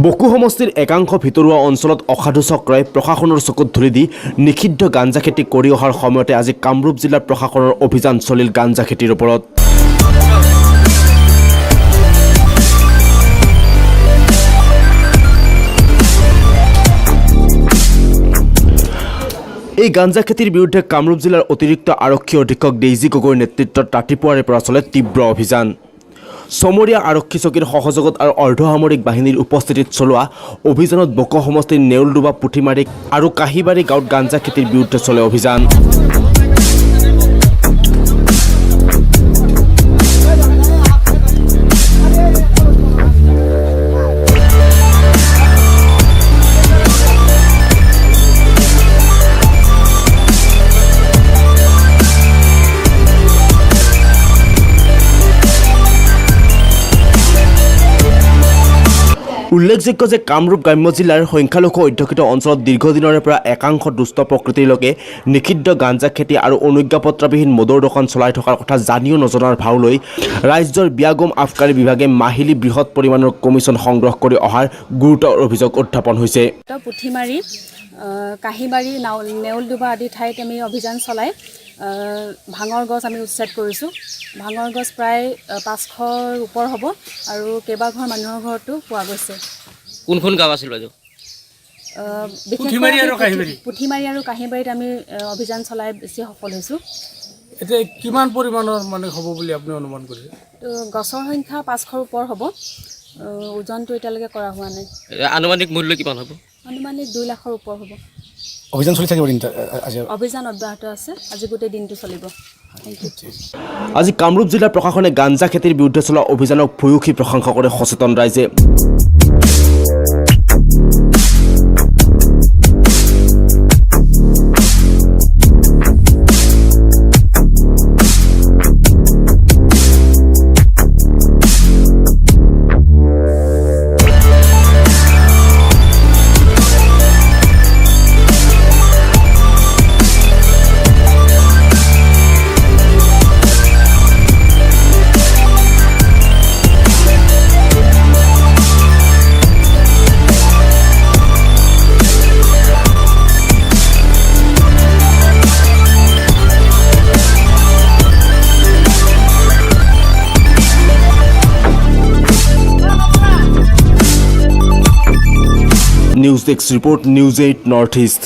বকু সমষ্টিৰ একাংশ ভিতৰুৱা অঞ্চলত অসাধু চক্ৰই প্ৰশাসনৰ চকুত ধৰি দি নিষিদ্ধ গাঞ্জা খেতি কৰি অহাৰ সময়তে আজি কামৰূপ জিলাৰ প্ৰশাসনৰ অভিযান চলিল গাঞ্জা খেতিৰ ওপৰত। এই গাঞ্জা খেতিৰ বিৰুদ্ধে কামৰূপ জিলাৰ অতিৰিক্ত আৰক্ষী অধীক্ষক ডেইজি গগৈৰ নেতৃত্বত ৰাতিপুৱাৰে পৰা চলে তীব্ৰ অভিযান। সমৰীয়া আৰক্ষী চকীৰ সহযোগত আৰু অৰ্ধসামৰিক বাহিনীৰ উপস্থিতিত চলোৱা অভিযানত বকো সমষ্টিৰ নেউলডুবা পুঠিমাৰী আৰু কাহিবাৰী গাঁৱত গাঞ্জা খেতিৰ বিৰুদ্ধে চলে অভিযান। উল্লেখযোগ্য যে কামৰূপ গ্ৰাম্য জিলাৰ সংখ্যালঘু অধ্যুষিত অঞ্চলত দীৰ্ঘদিনৰে পৰা একাংশ দুষ্ট প্ৰকৃতিৰ লোকে নিষিদ্ধ গাঞ্জা খেতি আৰু অনুজ্ঞাপত্ৰবিহীন মদৰ দোকান চলাই থকাৰ কথা জানিও নজনাৰ ভাও লৈ ৰাজ্যৰ বিয়াগম আবকাৰী বিভাগে মাহিলী বৃহৎ পৰিমাণৰ কমিশ্যন সংগ্ৰহ কৰি অহাৰ গুৰুতৰ অভিযোগ উত্থাপন হৈছে। পুঠিমাৰী কাহিবাৰী নেউলডুবা আদি ঠাইত আমি অভিযান চলাই ভাঙৰ গছ আমি উচ্ছেদ কৰিছোঁ। ভাঙৰ গছ প্ৰায় 500ৰ ওপৰ হ'ব আৰু কেইবাঘৰ মানুহৰ ঘৰতো পোৱা গৈছে। কোনখন গাঁও আছিল বাইদেউ? পুঠিমাৰী আৰু কাহিবাৰীত আমি অভিযান চলাই বেছি সফল হৈছোঁ। এতিয়া কিমান পৰিমাণৰ মানে হ'ব বুলি আপুনি অনুমান কৰিছে? তো গছৰ সংখ্যা 500ৰ ওপৰ হ'ব। ওজনটো এতিয়ালৈকে কৰা হোৱা নাই। আনুমানিক মূল্য কিমান হ'ব? আনুমানিক 2 লাখৰ ওপৰ হ'ব। অভিযান চলি থাকিব আজি? অভিযান অব্যাহত আছে, আজি গোটেই দিনটো চলিব। আজি কামৰূপ জিলাৰ প্ৰশাসনে গাঞ্জা খেতিৰ বিৰুদ্ধে চলোৱা অভিযানক ভূয়সী প্ৰশংসা কৰে সচেতন ৰাইজে। News desk report, news 8 north east.